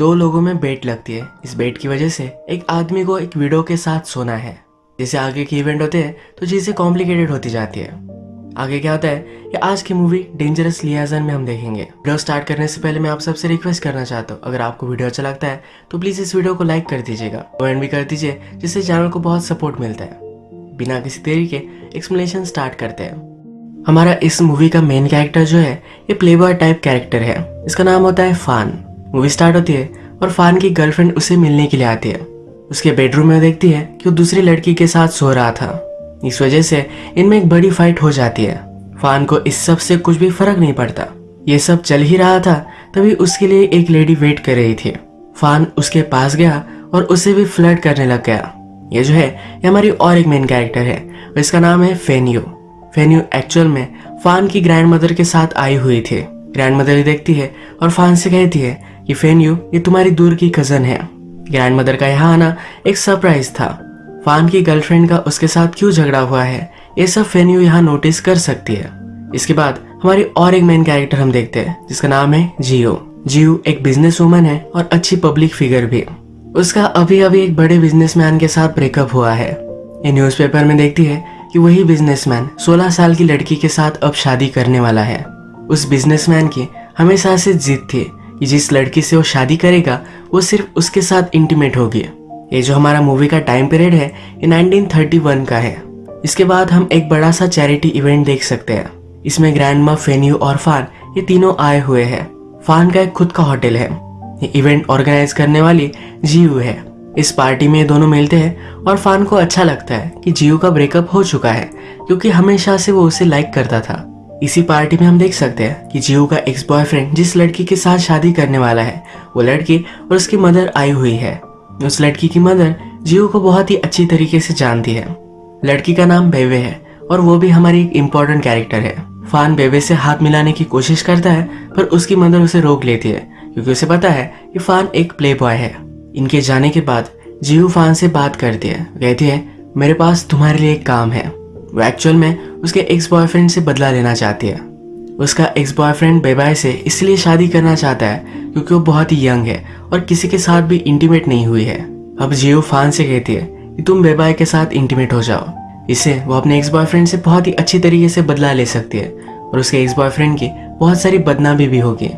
दो लोगों में बेट लगती है। इस बेट की वजह से एक आदमी को एक विडो के साथ सोना है। जैसे आगे के इवेंट होते हैं तो चीज़ें कॉम्प्लिकेटेड होती जाती है। आगे क्या होता है कि आज की मूवी डेंजरस लियाजन में हम देखेंगे। वीडियो स्टार्ट करने से पहले मैं आप सबसे रिक्वेस्ट करना चाहता हूँ, अगर आपको वीडियो अच्छा लगता है तो प्लीज़ इस वीडियो को लाइक कर दीजिएगा, कमेंट भी कर दीजिए, जिससे चैनल को बहुत सपोर्ट मिलता है। बिना किसी देरी के एक्सप्लेनेशन स्टार्ट करते हैं। हमारा इस मूवी का मेन कैरेक्टर जो है ये प्लेबॉय टाइप कैरेक्टर है। इसका नाम होता है फान। मूवी स्टार्ट होती है और फान की गर्लफ्रेंड उसे मिलने के लिए आती है। उसके बेडरूम में देखती है कि वो दूसरी लड़की के साथ सो रहा था। इस वजह से इनमें एक बड़ी फाइट हो जाती है। फान को इस सब से कुछ भी फर्क नहीं पड़ता। ये सब चल ही रहा था तभी उसके लिए एक लेडी वेट कर रही थी। फान उसके पास गया और उसे भी फ्लर्ट करने लग गया। ये जो है ये हमारी और एक मेन कैरेक्टर है और इसका नाम है फेन्यू। फेन्यू एक्चुअल में फान की ग्रैंड मदर के साथ आई हुई थी। ग्रैंड मदर देखती है और फान से कहती है कि फेन्यू ये तुम्हारी दूर की कजन है। ग्रैंड मदर का यहाँ आना एक सरप्राइज था। फान की गर्लफ्रेंड का उसके साथ क्यों झगड़ा हुआ है ये सब फेन्यू यहाँ नोटिस कर सकती है। इसके बाद हमारी और एक मेन कैरेक्टर हम देखते हैं जिसका नाम है जियो। जियो एक बिजनेस वूमन है और अच्छी पब्लिक फिगर भी। उसका अभी अभी एक बड़े बिजनेसमैन के साथ ब्रेकअप हुआ है। ये न्यूज़पेपर में देखती है कि वही बिजनेसमैन 16 साल की लड़की के साथ अब शादी करने वाला है। उस बिजनेसमैन की हमेशा से जिद थी कि जिस लड़की से वो शादी करेगा वो सिर्फ उसके साथ इंटीमेट होगी। ये जो हमारा मूवी का टाइम पीरियड है ये 1931 का है। इसके बाद हम एक बड़ा सा चैरिटी इवेंट देख सकते हैं। इसमें ग्रैंडमा, फेन्यू और फान ये तीनों आए हुए हैं। फान का एक खुद का होटल है। ये इवेंट ऑर्गेनाइज करने वाली जियो है। इस पार्टी में दोनों मिलते हैं और फान को अच्छा लगता है कि जियो का ब्रेकअप हो चुका है क्योंकि हमेशा से वो उसे लाइक करता था। इसी पार्टी में हम देख सकते हैं कि जियो का एक्स बॉयफ्रेंड जिस लड़की के साथ शादी करने वाला है वो लड़की और उसकी मदर आई हुई है। उस लड़की की मदर जियो को बहुत ही अच्छी तरीके से जानती है। लड़की का नाम बेबे है और वो भी हमारी एक इम्पोर्टेंट कैरेक्टर है। फान बेबे से हाथ मिलाने की कोशिश करता है पर उसकी मदर उसे रोक लेती है क्योंकि उसे पता है कि फान एक प्ले बॉय है। इनके जाने के बाद जियो फान से बात करती है, कहती है मेरे पास तुम्हारे लिए एक काम है। वो एक्चुअल में उसके एक्स बॉयफ्रेंड से बदला लेना चाहती है। उसका एक्स बॉयफ्रेंड बेबाय से इसलिए शादी करना चाहता है क्योंकि वो बहुत ही यंग है और किसी के साथ भी इंटीमेट नहीं हुई है। अब जियो फान से कहती है कि तुम बेबाय के साथ इंटीमेट हो जाओ। इससे वो अपने एक्स बॉयफ्रेंड से बहुत ही अच्छी तरीके से बदला ले सकती है और उसके एक्स बॉयफ्रेंड की बहुत सारी बदनामी भी होगी।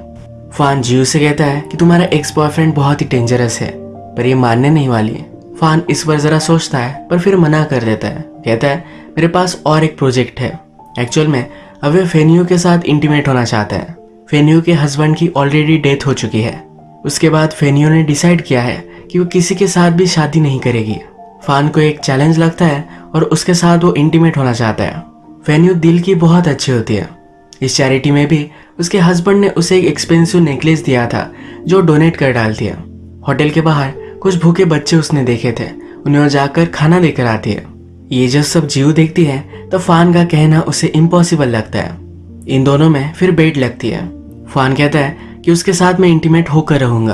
फान जियो से कहता है कि तुम्हारा एक्स बॉयफ्रेंड बहुत ही डेंजरस है, पर ये मानने नहीं वाली है। फान इस पर जरा सोचता है पर फिर मना कर देता है। कहता है मेरे पास और एक प्रोजेक्ट है। एक्चुअल में अब वे फेन्यू के साथ इंटीमेट होना चाहता है। फेन्यू के हस्बैंड की ऑलरेडी डेथ हो चुकी है। उसके बाद फेन्यू ने डिसाइड किया है कि वो किसी के साथ भी शादी नहीं करेगी। फान को एक चैलेंज लगता है और उसके साथ वो इंटीमेट होना चाहता है। फेन्यू दिल की बहुत अच्छी होती है। इस चैरिटी में भी उसके हस्बैंड ने उसे एक एक्सपेंसिव नेकलेस दिया था जो डोनेट कर डालती है। होटल के बाहर कुछ भूखे बच्चे उसने देखे थे, उन्हें जाकर खाना देकर आती है। ये जब सब जियो देखती है तो फान का कहना उसे इम्पॉसिबल लगता है। इन दोनों में फिर बेट लगती है। फान कहता है कि उसके साथ मैं इंटीमेट होकर रहूंगा।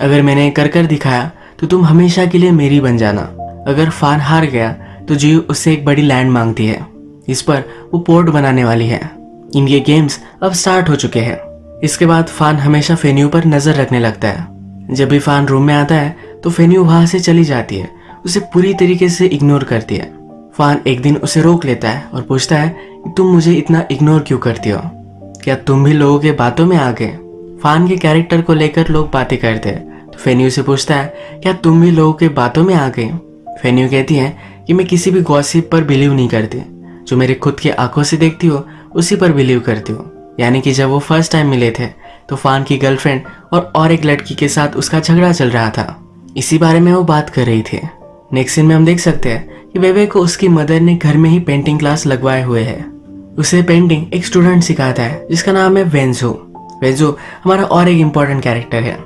अगर मैंने कर कर दिखाया तो तुम हमेशा के लिए मेरी बन जाना। अगर फान हार गया तो जियो उससे एक बड़ी लैंड मांगती है। इस पर वो पोर्ट बनाने वाली है। इनके गेम्स अब स्टार्ट हो चुके हैं। इसके बाद फान हमेशा फेन्यू पर नजर रखने लगता है। जब भी फान रूम में आता है तो फेन्यू वहां से चली जाती है, उसे पूरी तरीके से इग्नोर करती है। फान एक दिन उसे रोक लेता है और पूछता है कि तुम मुझे इतना इग्नोर क्यों करती हो? क्या तुम भी लोगों के बातों में आ गए? फान के कैरेक्टर को लेकर लोग बातें करते हैं तो फेन्यू से पूछता है क्या तुम भी लोगों के बातों में आ गए? फेन्यू कहती है कि मैं किसी भी गॉसिप पर बिलीव नहीं करती, जो मेरे खुद की आंखों से देखती हो उसी पर बिलीव करती हो। यानी कि जब वो फर्स्ट टाइम मिले थे तो फान की गर्लफ्रेंड और एक लड़की के साथ उसका झगड़ा चल रहा था। इसी बारे में वो बात कर रही थी। नेक्स्ट सीन में हम देख सकते हैं कि बेबे को उसकी मदर ने घर में ही पेंटिंग क्लास लगवाए हुए है। उसे पेंटिंग एक स्टूडेंट सिखाता है जिसका नाम है वेंजो। वेंजो हमारा और एक इम्पोर्टेंट कैरेक्टर है।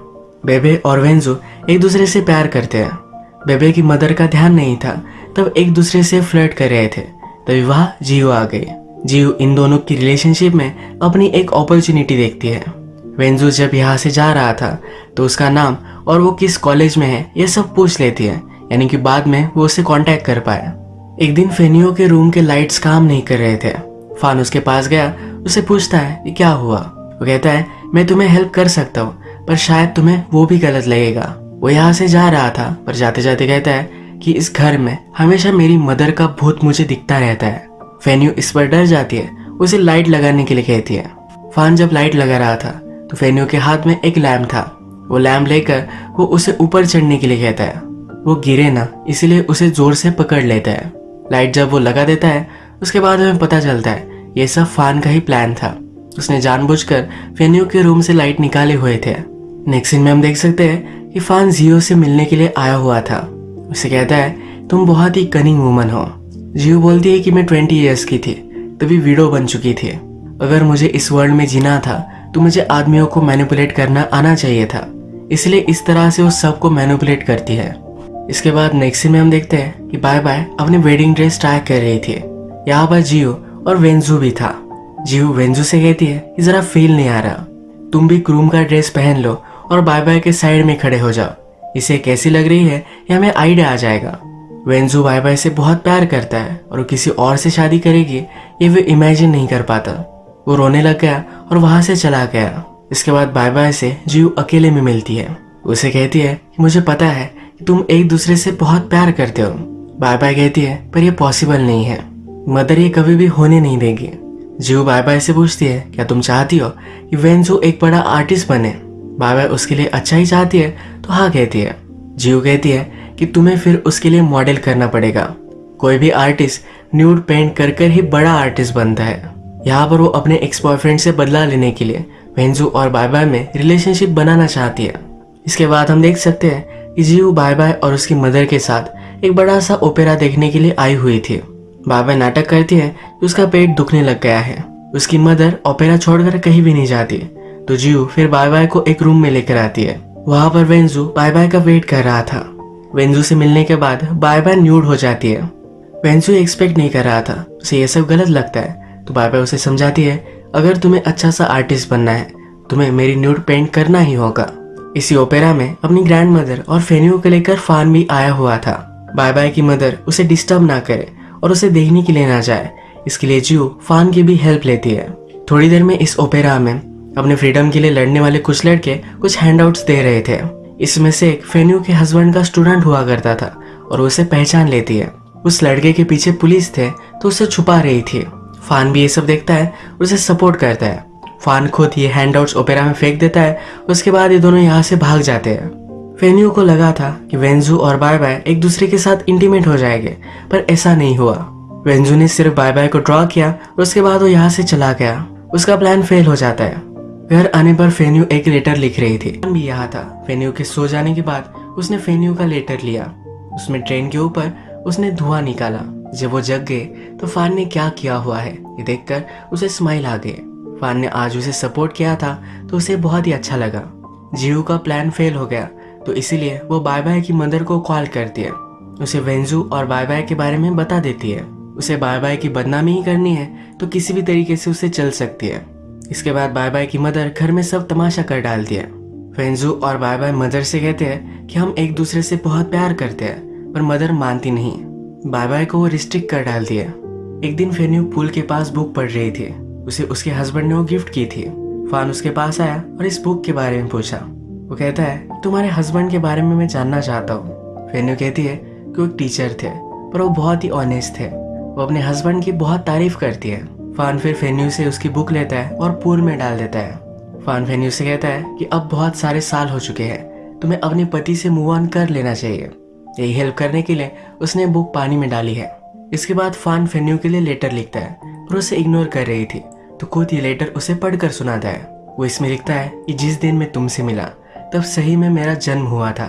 बेबे और वेंजो एक दूसरे से प्यार करते हैं। बेबे की मदर का ध्यान नहीं था, तब एक दूसरे से फ्लर्ट कर रहे थे, तभी वहां जियो आ गई। जियो इन दोनों की रिलेशनशिप में अपनी एक अपॉर्चुनिटी देखती है। वेंजो जब यहाँ से जा रहा था तो उसका नाम और वो किस कॉलेज में है ये सब पूछ लेती है, यानी कि बाद में वो उसे कांटेक्ट कर पाए। एक दिन फेन्यू के रूम के लाइट्स काम नहीं कर रहे थे। फान उसके पास गया, उसे पूछता है कि क्या हुआ। वो कहता है मैं तुम्हें हेल्प कर सकता हूँ, पर शायद तुम्हें वो भी गलत लगेगा। वो यहाँ से जा रहा था पर जाते जाते कहता है कि इस घर में हमेशा मेरी मदर का भूत मुझे दिखता रहता है। फेन्यू इस पर डर जाती है, उसे लाइट लगाने के लिए कहती है। फान जब लाइट लगा रहा था तो फेन्यू के हाथ में एक लैम्प था। वो लैम्प लेकर वो उसे ऊपर चढ़ने के लिए कहता है। वो गिरे ना इसलिए उसे जोर से पकड़ लेता है। लाइट जब वो लगा देता है उसके बाद हमें पता चलता है ये सब फान का ही प्लान था। उसने जानबूझकर फेन्यू के रूम से लाइट निकाले हुए थे। नेक्स्ट सीन में हम देख सकते हैं कि फान जियो से मिलने के लिए आया हुआ था। उसे कहता है तुम बहुत ही कनिंग वुमन हो। जियो बोलती है कि मैं 20 ईयर्स की थी तभी विडो बन चुकी थी। अगर मुझे इस वर्ल्ड में जीना था तो मुझे आदमियों को मैनिपुलेट करना आना चाहिए था, इसलिए इस तरह से वो सबको मैनिपुलेट करती है। इसके बाद नेक्स्ट सीन में हम देखते हैं कि बाय बाय अपने वेडिंग ड्रेस ट्राई कर रही थी। यहाँ पर जियो और वेंजू भी था। जियो वेंजू से कहती है कि जरा फील नहीं आ रहा, तुम भी क्रूम का ड्रेस पहन लो और बाय बाय के साइड में खड़े हो जाओ। इसे कैसी लग रही है ये हमें आइडिया आ जाएगा। वेंजू बाय बाय से बहुत प्यार करता है और वो किसी और से शादी करेगी ये वो इमेजिन नहीं कर पाता। वो रोने लग गया और वहां से चला गया। इसके बाद बाय बाय से जियो अकेले में मिलती है। उसे कहती है कि मुझे पता है कि तुम एक दूसरे से बहुत प्यार करते हो। बाय बाय कहती है पर यह पॉसिबल नहीं है, मदर ये कभी भी होने नहीं देगी। जियो बाय बाय से पूछती है क्या तुम चाहती हो कि वेंजू एक बड़ा आर्टिस्ट बने। बाय बाय उसके लिए अच्छा ही चाहती है तो हाँ कहती है। जियो कहती है कि तुम्हें फिर उसके लिए मॉडल करना पड़ेगा। कोई भी आर्टिस्ट न्यूड पेंट कर कर ही बड़ा आर्टिस्ट बनता है। यहाँ पर वो अपने एक्स बॉयफ्रेंड से बदला लेने के लिए वेंजू और बाय बाय में रिलेशनशिप बनाना चाहती है। इसके बाद हम देख सकते हैं कि जियो बाय बाय और उसकी मदर के साथ एक बड़ा सा ओपेरा देखने के लिए आई हुई थी। बाय बाय नाटक करती है कि उसका पेट दुखने लग गया है। उसकी मदर ओपेरा छोड़कर कहीं भी नहीं जाती तो जियो फिर बाय बाय को एक रूम में लेकर आती है। वहां पर वेंजू बाय बाय का वेट कर रहा था। वेंजू से मिलने के बाद बाय बाय न्यूड हो जाती है। वेंजू एक्सपेक्ट नहीं कर रहा था, उसे ये सब गलत लगता है तो बाय बाय उसे समझाती है अगर तुम्हें अच्छा सा आर्टिस्ट बनना है तुम्हें मेरी न्यूड पेंट करना ही होगा। इसी ओपेरा में अपनी ग्रैंड मदर और फेन्यू को लेकर फान भी आया हुआ था। बाय बाय की मदर उसे डिस्टर्ब ना करे और उसे देखने के लिए ना जाए, इसके लिए जियो फान की भी हेल्प लेती है। थोड़ी देर में इस ओपेरा में अपने फ्रीडम के लिए लड़ने वाले कुछ लड़के कुछ हैंडआउट्स दे रहे थे। इसमें से एक फेन्यू के हस्बैंड का स्टूडेंट हुआ करता था और उसे पहचान लेती है। उस लड़के के पीछे पुलिस थे तो उसे छुपा रही थी। फान भी ये सब देखता है और उसे सपोर्ट करता है। फान खुद ये हैंडआउट्स ओपेरा में फेंक देता है। उसके बाद ये दोनों यहाँ से भाग जाते हैं। फेन्यू को लगा था कि वेंजू और बाय बाय एक दूसरे के साथ इंटीमेट हो जाएंगे पर ऐसा नहीं हुआ। वेंजू ने सिर्फ बाय बाय को ड्रॉ किया और उसके बाद वो यहाँ से चला गया। उसका प्लान फेल हो जाता है। घर आने पर फेन्यू एक लेटर लिख रही थी। फान भी यहाँ था। फेन्यू के सो जाने के बाद उसने फेन्यू का लेटर लिया। उसमें ट्रेन के ऊपर उसने धुआं निकाला। जब वो जग गए तो फान ने क्या किया हुआ है ये देखकर उसे स्माइल आ गई। फान ने आज उसे सपोर्ट किया था तो उसे बहुत ही अच्छा लगा। जियो का प्लान फेल हो गया तो इसीलिए वो बाय बाय की मदर को कॉल करती है। उसे वेंजू और बाय बाय के बारे में बता देती है। उसे बाय बाय की बदनामी ही करनी है तो किसी भी तरीके से उसे चल सकती है। इसके बाद बाय बाय की मदर घर में सब तमाशा कर डालती है। वेंजू और बाय बाय मदर से कहते हैं कि हम एक दूसरे से बहुत प्यार करते हैं पर मदर मानती नहीं। बाय बाय को वो रिस्ट्रिक्ट कर डालती है। एक दिन फेन्यू पूल के पास बुक पढ़ रही थी। उसे उसके हस्बैंड ने वो गिफ्ट की थी। फान उसके पास आया और इस बुक के बारे में पूछा। वो कहता है तुम्हारे हस्बैंड के बारे में मैं जानना चाहता हूँ। फेन्यू कहती है कि वो एक टीचर थे पर वो बहुत ही ऑनेस्ट थे। वो अपने हस्बैंड की बहुत तारीफ करती है। फान फिर फेन्यू से उसकी बुक लेता है और पूल में डाल देता है। फान फेन्यू से कहता है कि अब बहुत सारे साल हो चुके हैं, तुम्हें अपने पति से मूव ऑन कर लेना चाहिए। यही हेल्प करने के लिए उसने बुक पानी में डाली है। इसके बाद फान फेन्यू के लिए लेटर लिखता है पर उसे इग्नोर कर रही थी तो खुद ये लेटर उसे पढ़कर सुनाता है। वो इसमें लिखता है कि जिस दिन मैं तुमसे मिला तब सही में मेरा जन्म हुआ था।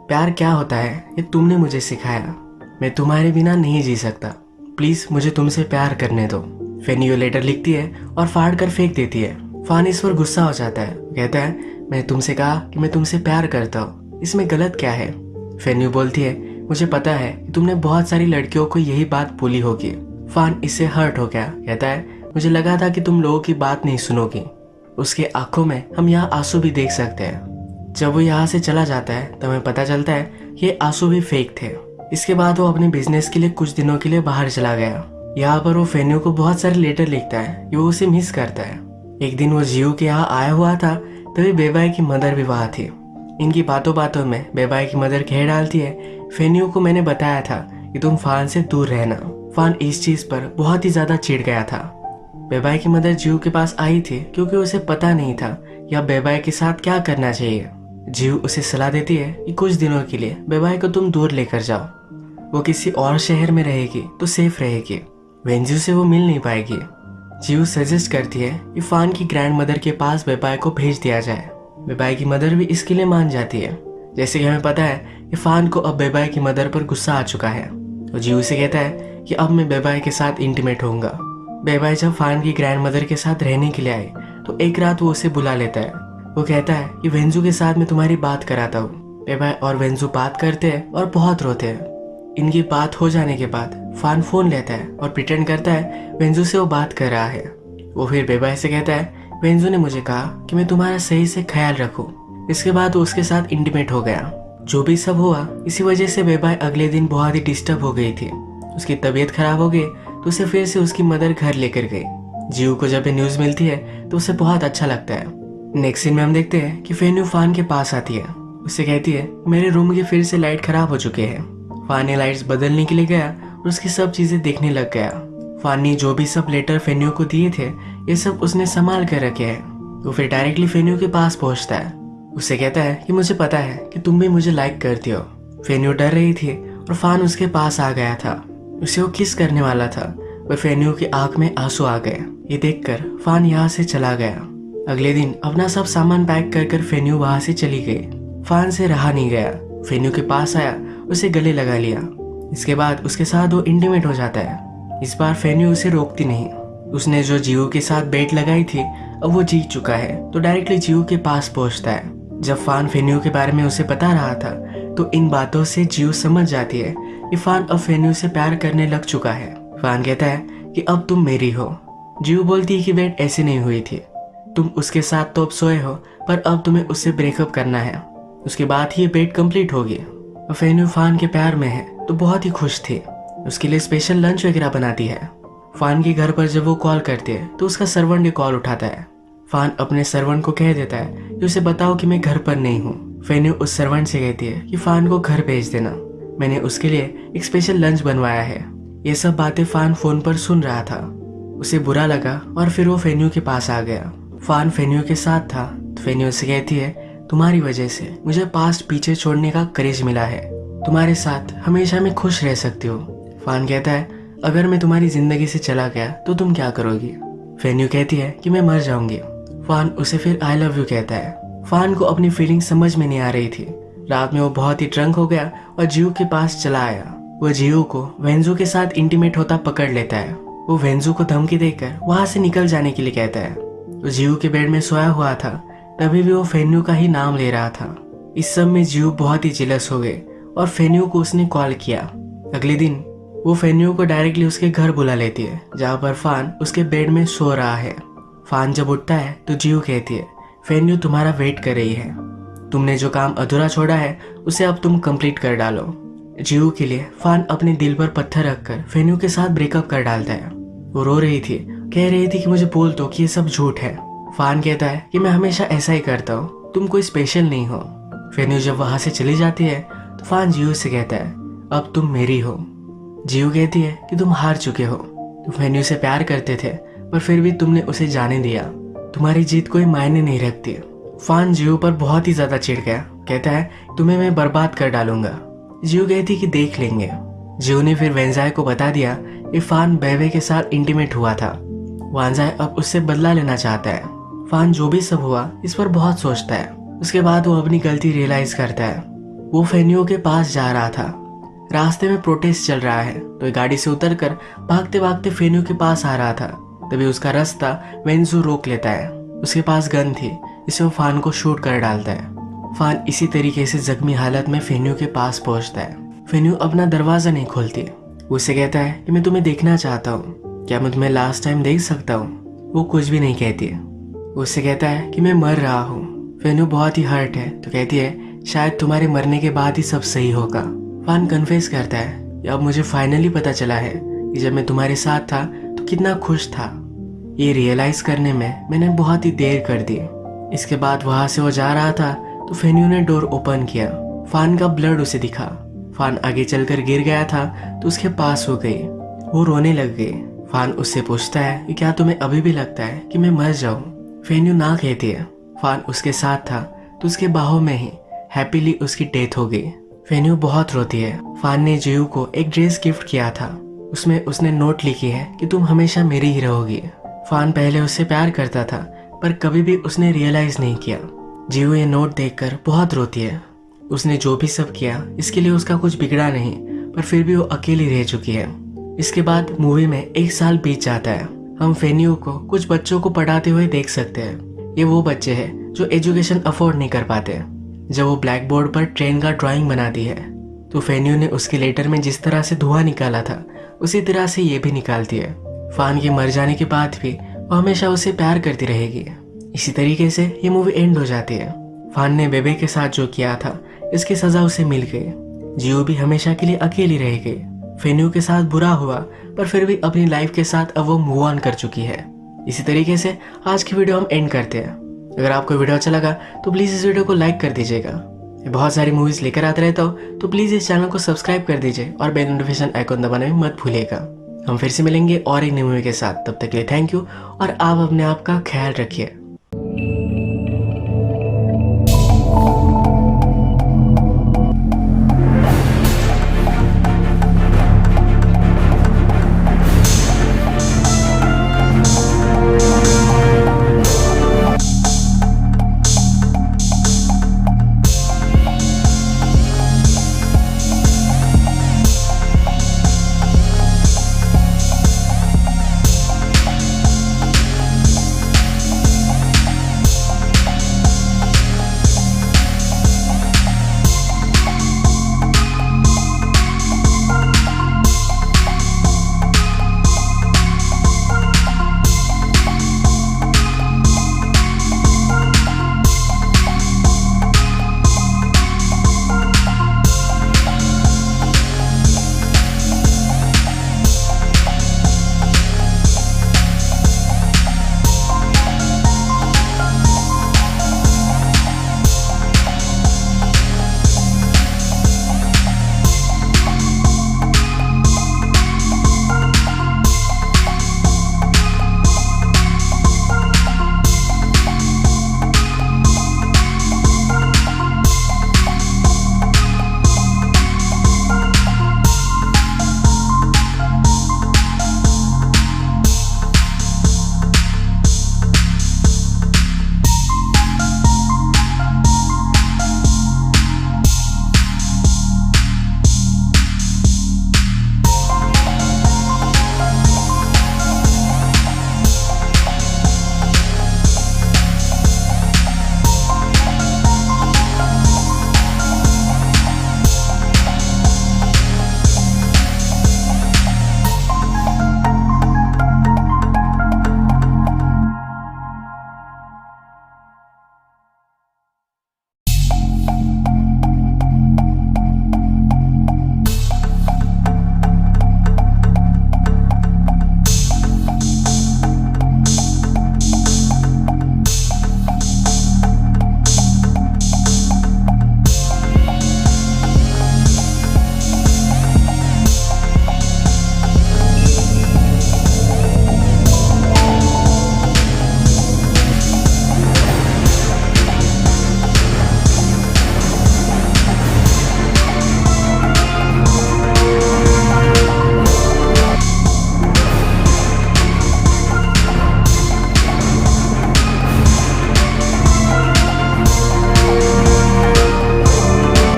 प्यार क्या होता है ये तुमने मुझे सिखाया। मैं तुम्हारे बिना नहीं जी सकता। प्लीज मुझे तुमसे प्यार करने दो। फेन्यू लेटर लिखती है और फाड़ कर फेंक देती है। फान इस पर गुस्सा हो जाता है। कहता है मैंने तुमसे कहा कि मैं तुमसे प्यार करता हूँ, इसमें गलत क्या है। फेन्यू बोलती है मुझे पता है कि तुमने बहुत सारी लड़कियों को यही बात बोली होगी। फान इससे हर्ट हो गया। कहता है मुझे लगा था कि तुम लोगों की बात नहीं सुनोगी। उसके आंखों में हम यहाँ आंसू भी देख सकते हैं। जब वो यहाँ से चला जाता है तब हमें पता चलता है कि ये आंसू भी फेक थे। इसके बाद वो अपने बिजनेस के लिए कुछ दिनों के लिए बाहर चला गया। यहाँ पर वो फेन्यू को बहुत सारे लेटर लिखता है, वो उसे मिस करता है। एक दिन वो जियो के यहाँ आया हुआ था तभी बेबाई की मदर भी वहाँ थी। इनकी बातों बातों में बेबाई की मदर कह डालती है, फेन्यू को मैंने बताया था कि तुम फान से दूर रहना। फान इस चीज पर बहुत ही ज्यादा चिढ़ गया था। बेबाई की मदर जीव के पास आई थी क्योंकि उसे पता नहीं था कि अब बेबाई के साथ क्या करना चाहिए। जीव उसे सलाह देती है कि कुछ दिनों के लिए बेबाई को तुम दूर लेकर जाओ, वो किसी और शहर में रहेगी तो सेफ रहेगी, वेंजू से वो मिल नहीं पाएगी। जीव सजेस्ट करती है कि फान की ग्रैंड मदर के पास बेबाई को भेज दिया जाए। बेबाई की मदर भी इसके लिए मान जाती है। जैसे कि हमें पता है कि फान को अब बेबाई की मदर पर गुस्सा आ चुका है, तो जीव से कहता है कि अब मैं बेबाई के साथ इंटीमेट होऊंगा। बेबाई जब फान की ग्रैंड मदर के साथ रहने के लिए आई तो एक रात वो उसे बुला लेता है। वो कहता है कि वेंजू के साथ मैं तुम्हारी बात कराता हूँ। बेबाई और वेंजू बात करते हैं और बहुत रोते हैं। इनकी बात हो जाने के बाद फान फोन लेता है और प्रिटेंड करता है वेंजू से वो बात कर रहा है। वो फिर बेबाई से कहता है, वेंजू ने मुझे कहा कि मैं तुम्हारा सही से ख्याल रखूं। इसके बाद वो उसके साथ इंटीमेट हो गया। जो भी सब हुआ इसी वजह से बेबाई अगले दिन बहुत ही डिस्टर्ब हो गई थी। उसकी तबीयत खराब हो गई तो उसे फिर से उसकी मदर घर लेकर गई। जीव को जब ये न्यूज मिलती है तो उसे बहुत अच्छा लगता है। नेक्स्ट सीन में हम देखते हैं कि फेन्यू फान के पास आती है। उससे कहती है, मेरे रूम की फिर से लाइट खराब हो चुके हैं। फान ने लाइट्स बदलने के लिए गया और उसकी सब चीजें देखने लग गया। फान ने जो भी सब लेटर फेन्यू को दिए थे ये सब उसने संभाल कर रखे हैं। तो फिर डायरेक्टली फेन्यू के पास पहुंचता है। उससे कहता है कि मुझे पता है कि तुम भी मुझे लाइक करती हो। फेन्यू डर रही थी और फान उसके पास आ गया था। उसे वो किस करने वाला था, वह फेन्यू की आंख में आंसू आ गए। ये देखकर फान यहाँ से चला गया। अगले दिन अपना सब सामान पैक कर कर फेन्यू वहां से चली गई। फान से रहा नहीं गया, फेन्यू के पास आया, उसे गले लगा लिया। इसके बाद उसके साथ वो इंटीमेट हो जाता है। इस बार फेन्यू उसे रोकती नहीं। उसने जो जीव के साथ बेट लगाई थी अब वो जीत चुका है तो डायरेक्टली जीव के पास पहुंचता है। जब फान फेन्यू के बारे में उसे बता रहा था तो इन बातों से जीव समझ जाती है कि फान अब फेन्यू से प्यार करने लग चुका है। फान कहता है कि अब तुम मेरी हो। जीव बोलती है कि बेट ऐसी नहीं हुई थी, तुम उसके साथ तो अब सोए हो पर अब तुम्हें उससे ब्रेकअप करना है, उसके बाद ही बेट कंप्लीट होगी। फेन्यू फान के प्यार में है तो बहुत ही खुश थी। उसके लिए स्पेशल लंच वगैरह बनाती है। फान के घर पर जब वो कॉल करती है तो उसका सर्वेंट ये कॉल उठाता है। फान अपने सर्वेंट को कह देता है कि उसे बताओ कि मैं घर पर नहीं हूँ। फेन्यू उस सर्वेंट से कहती है कि फान को घर भेज देना, मैंने उसके लिए एक स्पेशल लंच बनवाया है। ये सब बातें फान फोन पर सुन रहा था। उसे बुरा लगा और फिर वो फेन्यू के पास आ गया। फान फेन्यू के साथ था तो फेन्यू से कहती है, तुम्हारी वजह से मुझे पास्ट पीछे छोड़ने का करेज मिला है, तुम्हारे साथ हमेशा मैं खुश रह सकती हूँ। फान कहता है, अगर मैं तुम्हारी जिंदगी से चला गया तो तुम क्या करोगी। फेन्यू कहती है कि मैं मर जाऊंगी। फान उसे फिर आई लव यू कहता है। फान को अपनी फीलिंग समझ में नहीं आ रही थी। रात में वो बहुत ही ड्रंक हो गया और जीव के पास चला आया। वो जीव को वेंजू के साथ इंटीमेट होता पकड़ लेता है। वो वेंजू को धमकी देकर वहां से निकल जाने के लिए कहता है। वो जीव के बेड में सोया हुआ था, तभी भी वो फेन्यू का ही नाम ले रहा था। इस सब में जीव बहुत ही जेलस हो गए और फेन्यू को उसने कॉल किया। अगले दिन वो फेन्यू को डायरेक्टली उसके घर बुला लेती है जहाँ पर फान उसके बेड में सो रहा है। फान जब उठता है तो जीव कहती है, फेन्यू तुम्हारा वेट कर रही है, तुमने जो काम अधूरा छोड़ा है उसे अब तुम कंप्लीट कर डालो। जीव के लिए फान अपने दिल पर पत्थर रखकर फेन्यू के साथ ब्रेकअप कर डालता है। वो रो रही थी, कह रही थी कि मुझे बोल दो कि ये सब झूठ है। फान कहता है कि मैं हमेशा ऐसा ही करता हूँ, तुम कोई स्पेशल नहीं हो। फेन्यू जब वहां से चली जाती है तो फान जीव से कहता है, अब तुम मेरी हो। जीव कहती है कि तुम हार चुके हो, तुम फेन्यू से प्यार करते थे पर फिर भी तुमने उसे जाने दिया, तुम्हारी जीत कोई मायने नहीं रखती। फान जीव पर बहुत ही ज्यादा चिढ़ गया, कहता है तुम्हें मैं बर्बाद कर डालूंगा। जीव कहती कि देख लेंगे। जीव ने फिर वेंजाई को बता दिया कि फान बेबे के साथ इंटीमेट हुआ था। वांजाई अब उससे बदला लेना चाहता है। फान जो भी सब हुआ इस पर बहुत सोचता है। उसके बाद वो अपनी गलती रियलाइज करता है। वो फेन्यू के पास जा रहा था, रास्ते में प्रोटेस्ट चल रहा है तो गाड़ी से उतरकर भागते भागते फेन्यू के पास आ रहा था। तभी उसका रास्ता वेंजू रोक लेता है। उसके पास गन थी, इसे वो फान को शूट कर डालता है। फान इसी तरीके से जख्मी हालत में फेन्यू के पास पहुंचता है। फेन्यू अपना दरवाजा नहीं खोलती। उससे कहता है कि मैं तुम्हें देखना चाहता हूँ, क्या मैं तुम्हें लास्ट टाइम देख सकता हूँ। वो कुछ भी नहीं कहती। उससे कहता है कि मैं मर रहा हूँ। फेन्यू बहुत ही हर्ट है तो कहती है शायद तुम्हारे मरने के बाद ही सब सही होगा। फान कन्फेस करता है कि अब मुझे फाइनली पता चला है कि जब मैं तुम्हारे साथ था तो कितना खुश था। ये रियलाइज करने में मैंने बहुत ही देर कर दी। इसके बाद वहां से वो जा रहा था तो फेन्यू ने डोर ओपन किया। फान का ब्लड उसे दिखा। फान आगे चलकर गिर गया था तो उसके पास हो गई। वो रोने लग गई। फान उससे पूछता है कि क्या तुम्हें अभी भी लगता है कि मैं मर जाऊं? फेन्यू ना कहती है। फान उसके साथ था तो उसके बाहों में ही हैप्पीली उसकी डेथ हो गई। फेन्यू बहुत रोती है। फान ने जियू को एक ड्रेस गिफ्ट किया था। उसमें उसने नोट लिखी है कि तुम हमेशा मेरी ही रहोगी। फान पहले उससे प्यार करता था पर कभी भी उसने रियलाइज नहीं किया। जियू ये नोट देखकर बहुत रोती है। उसने जो भी सब किया इसके लिए उसका कुछ बिगड़ा नहीं, पर फिर भी वो अकेली रह चुकी है। इसके बाद मूवी में 1 साल बीत जाता है। हम फेन्यू को कुछ बच्चों को पढ़ाते हुए देख सकते हैं। ये वो बच्चे हैं जो एजुकेशन अफोर्ड नहीं कर पाते। जब वो ब्लैक बोर्ड पर ट्रेन का ड्राइंग बनाती है तो फेन्यू ने उसके लेटर में जिस तरह से धुआं निकाला था उसी तरह से ये भी निकालती है। फान के मर जाने के बाद भी वो हमेशा उसे प्यार करती रहेगी। इसी तरीके से ये मूवी एंड हो जाती है। फान ने बेबे के साथ जो किया था इसकी सजा उसे मिल गई। जियो भी हमेशा के लिए अकेली रह गई। फेन्यू के साथ बुरा हुआ पर फिर भी अपनी लाइफ के साथ अब वो मूव ऑन कर चुकी है। इसी तरीके से आज की वीडियो हम एंड करते हैं। अगर आपको वीडियो अच्छा लगा तो प्लीज़ इस वीडियो को लाइक कर दीजिएगा। बहुत सारी मूवीज़ लेकर आता रहता हूँ तो प्लीज़ इस चैनल को सब्सक्राइब कर दीजिए और बेल नोटिफिकेशन आइकन दबाना भी मत भूलिएगा। हम फिर से मिलेंगे और एक नई मूवी के साथ। तब तक के लिए थैंक यू और आप अपने आप का ख्याल रखिए।